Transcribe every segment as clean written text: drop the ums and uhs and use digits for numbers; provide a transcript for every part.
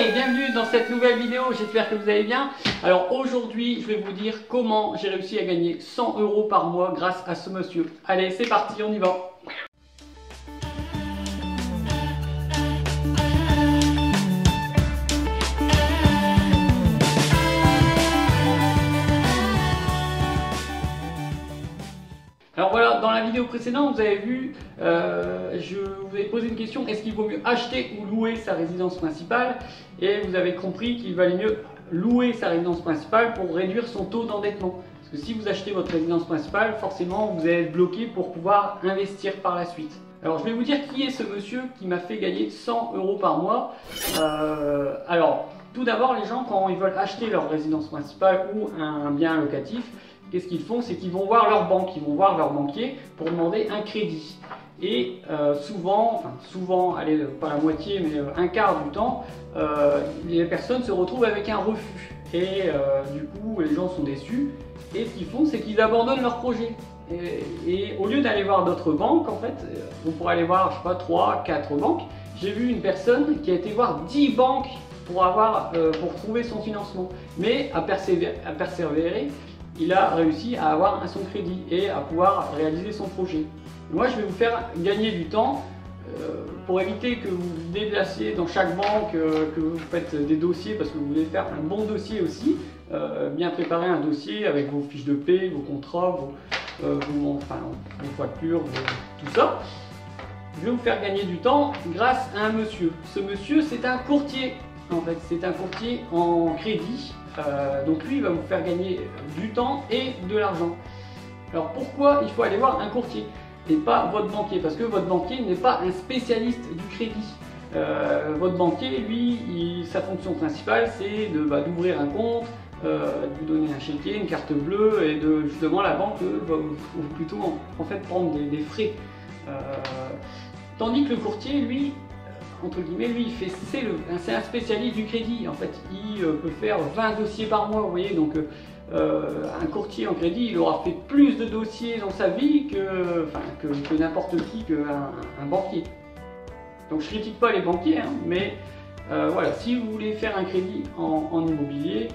Hey, bienvenue dans cette nouvelle vidéo, j'espère que vous allez bien. Alors aujourd'hui, je vais vous dire comment j'ai réussi à gagner 100 € par mois grâce à ce monsieur. Allez, c'est parti, on y va. Alors voilà, dans la vidéo précédente, vous avez vu, je vous ai posé une question, est-ce qu'il vaut mieux acheter ou louer sa résidence principale? Et vous avez compris qu'il valait mieux louer sa résidence principale pour réduire son taux d'endettement. Parce que si vous achetez votre résidence principale, forcément vous allez être bloqué pour pouvoir investir par la suite. Alors je vais vous dire qui est ce monsieur qui m'a fait gagner 100 € par mois. Alors tout d'abord, les gens quand ils veulent acheter leur résidence principale ou un bien locatif, qu'est-ce qu'ils font? C'est qu'ils vont voir leur banque, ils vont voir leur banquier pour demander un crédit. Et souvent, allez, pas la moitié, mais un quart du temps, les personnes se retrouvent avec un refus. Et du coup, les gens sont déçus. Et ce qu'ils font, c'est qu'ils abandonnent leur projet. Et au lieu d'aller voir d'autres banques, en fait, on pourrait aller voir, je sais pas, 3, 4 banques. J'ai vu une personne qui a été voir 10 banques pour trouver son financement. Mais à persévérer, il a réussi à avoir son crédit et à pouvoir réaliser son projet. Moi, je vais vous faire gagner du temps pour éviter que vous vous déplaciez dans chaque banque, que vous faites des dossiers parce que vous voulez faire un bon dossier aussi, bien préparer un dossier avec vos fiches de paie, vos contrats, vos factures, tout ça. Je vais vous faire gagner du temps grâce à un monsieur. Ce monsieur, c'est un courtier. En fait, c'est un courtier en crédit. Donc lui, il va vous faire gagner du temps et de l'argent. Alors pourquoi il faut aller voir un courtier et pas votre banquier? Parce que votre banquier n'est pas un spécialiste du crédit. Votre banquier, lui, sa fonction principale, c'est d'ouvrir un compte, de vous donner un chéquier, une carte bleue, et justement la banque va plutôt en fait prendre des frais. Tandis que le courtier, lui, entre guillemets, lui, c'est un spécialiste du crédit. En fait, il peut faire 20 dossiers par mois, vous voyez. Donc, un courtier en crédit, il aura fait plus de dossiers dans sa vie que n'importe qui, qu'un banquier. Donc, je critique pas les banquiers, hein, mais voilà, si vous voulez faire un crédit en immobilier,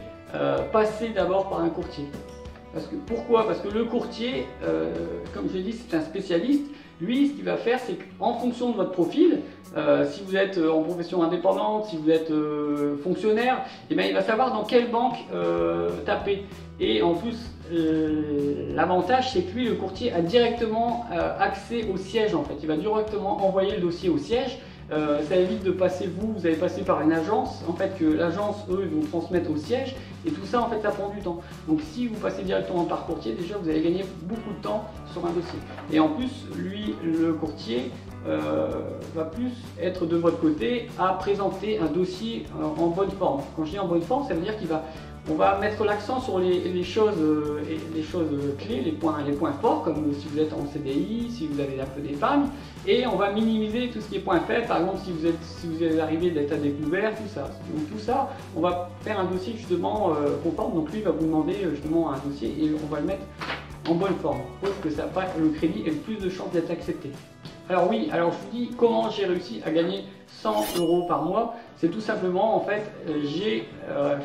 passez d'abord par un courtier. Pourquoi? Parce que le courtier, comme je l'ai dit, c'est un spécialiste. Lui, ce qu'il va faire, c'est qu'en fonction de votre profil, si vous êtes en profession indépendante, si vous êtes fonctionnaire, eh bien, il va savoir dans quelle banque taper. Et en plus, l'avantage, c'est que lui, le courtier, a directement accès au siège. En fait, il va directement envoyer le dossier au siège. Ça évite de passer vous allez passer par une agence, en fait, que l'agence, eux, vont transmettre au siège, et tout ça, en fait, ça prend du temps. Donc si vous passez directement par courtier, déjà, vous allez gagner beaucoup de temps sur un dossier. Et en plus, lui, le courtier, va plus être de votre côté à présenter un dossier en bonne forme. Quand je dis en bonne forme, ça veut dire on va mettre l'accent sur les choses clés, les points forts, comme si vous êtes en CDI, si vous avez un peu d'épargne, et on va minimiser tout ce qui est points faibles, par exemple si vous êtes arrivé d'être à découvert, tout ça. Donc tout ça, on va faire un dossier justement conforme, donc lui va vous demander justement un dossier et on va le mettre en bonne forme, pour que le crédit ait le plus de chances d'être accepté. Alors oui, alors je vous dis comment j'ai réussi à gagner 100 € par mois. C'est tout simplement, en fait, j'ai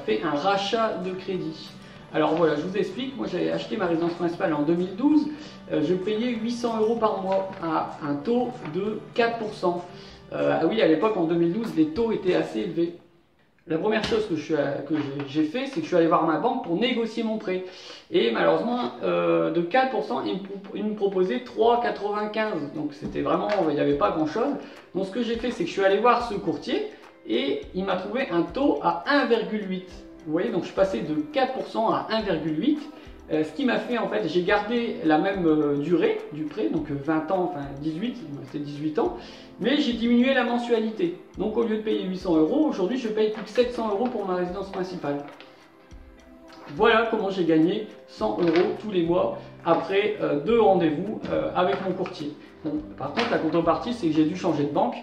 fait un rachat de crédit. Alors voilà, je vous explique. Moi, j'avais acheté ma résidence principale en 2012. Je payais 800 € par mois à un taux de 4%. Oui, à l'époque, en 2012, les taux étaient assez élevés. La première chose que j'ai fait, c'est que je suis allé voir ma banque pour négocier mon prêt. Et malheureusement, de 4%, ils me proposaient 3,95. Donc c'était vraiment, il n'y avait pas grand chose. Donc ce que j'ai fait, c'est que je suis allé voir ce courtier et il m'a trouvé un taux à 1,8. Vous voyez, donc je suis passé de 4% à 1,8. Ce qui m'a fait, en fait, j'ai gardé la même durée du prêt, donc 20 ans, enfin 18, c'était 18 ans, mais j'ai diminué la mensualité. Donc au lieu de payer 800 €, aujourd'hui je paye plus que 700 € pour ma résidence principale. Voilà comment j'ai gagné 100 € tous les mois après 2 rendez-vous avec mon courtier. Bon, par contre, la contrepartie, c'est que j'ai dû changer de banque.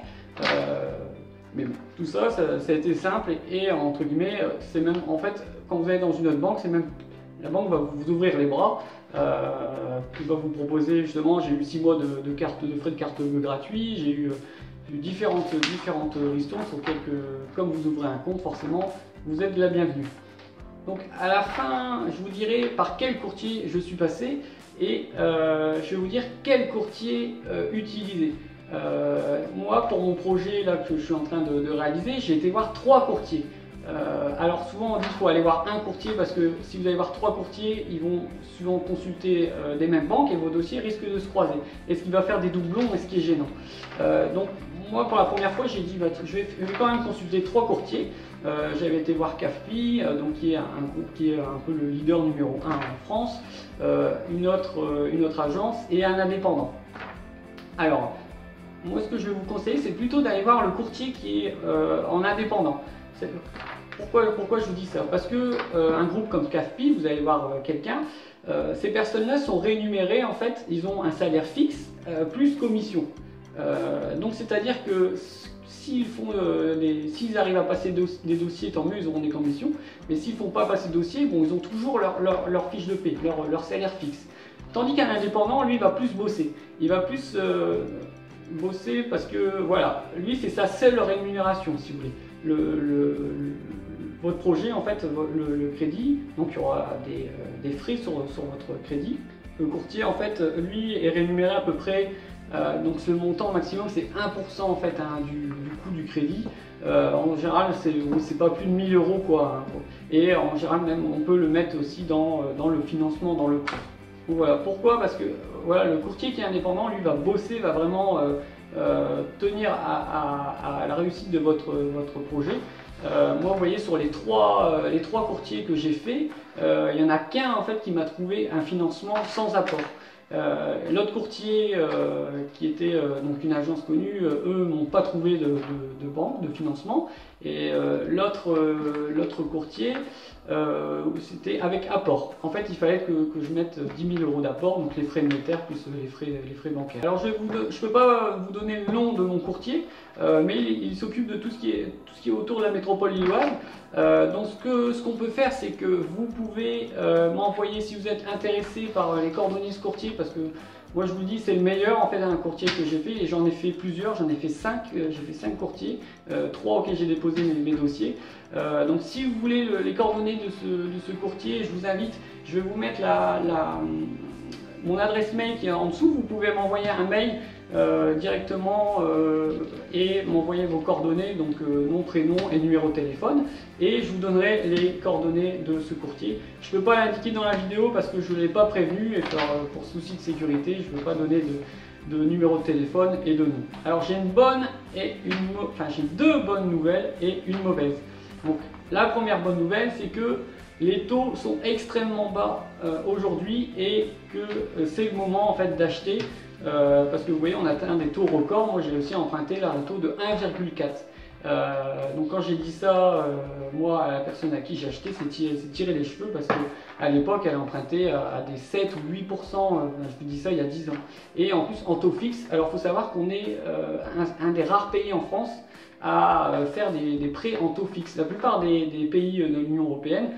Mais bon, tout ça, ça a été simple et entre guillemets, c'est même, en fait, quand vous allez dans une autre banque, c'est même... La banque va vous ouvrir les bras, il va vous proposer justement, j'ai eu 6 mois de frais de carte bleue gratuits, j'ai eu différentes ristournes sur comme vous ouvrez un compte, forcément, vous êtes la bienvenue. Donc à la fin, je vous dirai par quel courtier je suis passé et je vais vous dire quel courtier utiliser. Moi, pour mon projet là, que je suis en train de réaliser, j'ai été voir 3 courtiers. Alors souvent on dit qu'il faut aller voir un courtier parce que si vous allez voir 3 courtiers, ils vont souvent consulter des mêmes banques et vos dossiers risquent de se croiser. Et ce qui va faire des doublons et ce qui est gênant. Donc moi pour la première fois j'ai dit je vais quand même consulter 3 courtiers. J'avais été voir CAFPI, donc qui est un peu le leader numéro 1 en France, une autre agence et un indépendant. Alors moi ce que je vais vous conseiller c'est plutôt d'aller voir le courtier qui est en indépendant. Pourquoi je vous dis ça? Parce que un groupe comme CAFPI, vous allez voir quelqu'un, ces personnes-là sont rémunérées, en fait, ils ont un salaire fixe plus commission. Donc c'est-à-dire que s'ils arrivent à passer des dossiers, tant mieux, ils auront des commissions. Mais s'ils ne font pas passer de dossiers, bon, ils ont toujours leur fiche de paie, leur salaire fixe. Tandis qu'un indépendant, lui, va plus bosser. Il va plus bosser parce que, voilà, lui, c'est sa seule rémunération, si vous voulez. Votre projet, en fait, le crédit, donc il y aura des frais sur votre crédit. Le courtier, en fait, lui est rémunéré à peu près, donc ce montant maximum c'est 1% en fait du coût du crédit. En général, c'est pas plus de 1000 € quoi. Hein. Et en général, même on peut le mettre aussi dans le financement, dans le prêt. Donc voilà, pourquoi? Parce que voilà, le courtier qui est indépendant, lui va bosser, va vraiment tenir à la réussite de votre projet. Moi, vous voyez, sur les trois courtiers que j'ai fait, il n'y en a qu'un en fait qui m'a trouvé un financement sans apport. L'autre courtier qui était donc une agence connue, eux m'ont pas trouvé de banque, de financement. Et l'autre courtier, c'était avec apport. En fait, il fallait que je mette 10 000 € d'apport, donc les frais de notaire plus les frais bancaires. Alors je ne peux pas vous donner le nom de mon courtier, mais il s'occupe de tout ce qui est autour de la métropole lilloise. Donc ce qu'on peut faire, c'est que vous pouvez m'envoyer, si vous êtes intéressé par les coordonnées de ce courtier, parce que moi je vous dis c'est le meilleur en fait un courtier que j'ai fait, et j'en ai fait plusieurs, j'en ai fait 5, j'ai fait 5 courtiers, 3 auxquels j'ai déposé mes dossiers. Donc si vous voulez les coordonnées de ce courtier, je vous invite, je vais vous mettre mon adresse mail qui est en dessous. Vous pouvez m'envoyer un mail directement et m'envoyer vos coordonnées, donc nom, prénom et numéro de téléphone, et je vous donnerai les coordonnées de ce courtier. Je ne peux pas l'indiquer dans la vidéo parce que je ne l'ai pas prévenu, et pour souci de sécurité, je ne veux pas donner de numéro de téléphone et de nom. Alors j'ai j'ai 2 bonnes nouvelles et une mauvaise. Donc la première bonne nouvelle, c'est que les taux sont extrêmement bas aujourd'hui et que c'est le moment en fait d'acheter parce que vous voyez on atteint des taux records. Moi j'ai aussi emprunté là un taux de 1,4. Donc quand j'ai dit ça, moi à la personne à qui j'ai acheté, c'est tiré les cheveux parce qu'à l'époque elle empruntait à des 7 ou 8%, je vous dis ça il y a 10 ans. Et en plus en taux fixe. Alors il faut savoir qu'on est un des rares pays en France à faire des prêts en taux fixe. La plupart des pays de l'Union européenne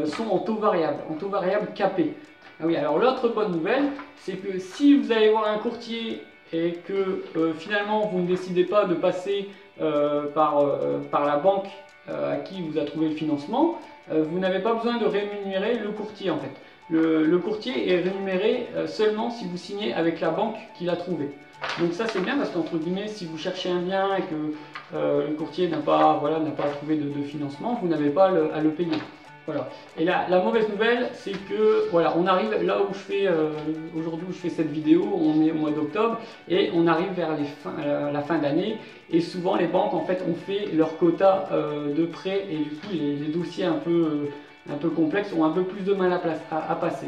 sont en taux variable capé. Ah oui, alors l'autre bonne nouvelle, c'est que si vous allez voir un courtier et que finalement vous ne décidez pas de passer par la banque à qui vous a trouvé le financement, vous n'avez pas besoin de rémunérer le courtier en fait. Le courtier est rémunéré seulement si vous signez avec la banque qui l'a trouvé. Donc ça c'est bien parce qu'entre guillemets, si vous cherchez un bien et que le courtier n'a pas trouvé de financement, vous n'avez pas à le payer. Voilà. Et la mauvaise nouvelle, c'est que voilà, on arrive là où je fais aujourd'hui, où je fais cette vidéo, on est au mois d'octobre et on arrive vers la fin d'année, et souvent les banques en fait ont fait leur quota de prêts, et du coup les dossiers un peu complexes ont un peu plus de mal à passer.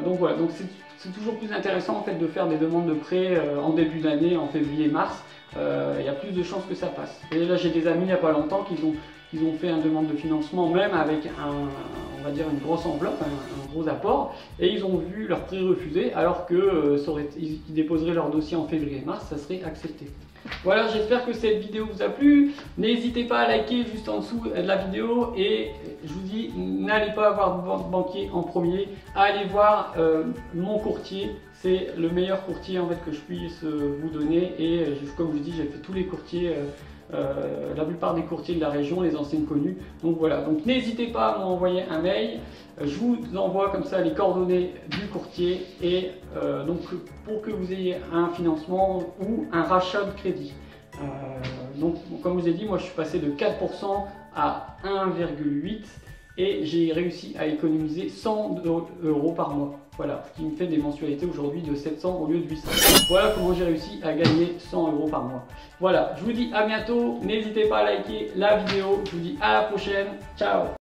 Donc voilà, donc c'est toujours plus intéressant en fait de faire des demandes de prêts en début d'année, en février-mars. Il y a plus de chances que ça passe. Et là j'ai des amis il n'y a pas longtemps qui ont fait une demande de financement, même avec on va dire une grosse enveloppe, un gros apport, et ils ont vu leur prêt refusé, alors que ils déposeraient leur dossier en février-mars, ça serait accepté. Voilà, j'espère que cette vidéo vous a plu. N'hésitez pas à liker juste en dessous de la vidéo, et je vous dis, n'allez pas voir votre banquier en premier, allez voir mon courtier, c'est le meilleur courtier en fait que je puisse vous donner. Et comme je vous dis, j'ai fait tous les courtiers, la plupart des courtiers de la région, les enseignes connues. Donc voilà, donc n'hésitez pas à m'envoyer un mail. Je vous envoie comme ça les coordonnées du courtier et donc pour que vous ayez un financement ou un rachat de crédit. Donc comme je vous ai dit, moi je suis passé de 4% à 1,8 et j'ai réussi à économiser 100 € par mois. Voilà, ce qui me fait des mensualités aujourd'hui de 700 au lieu de 800. Voilà comment j'ai réussi à gagner 100 € par mois. Voilà, je vous dis à bientôt. N'hésitez pas à liker la vidéo. Je vous dis à la prochaine. Ciao!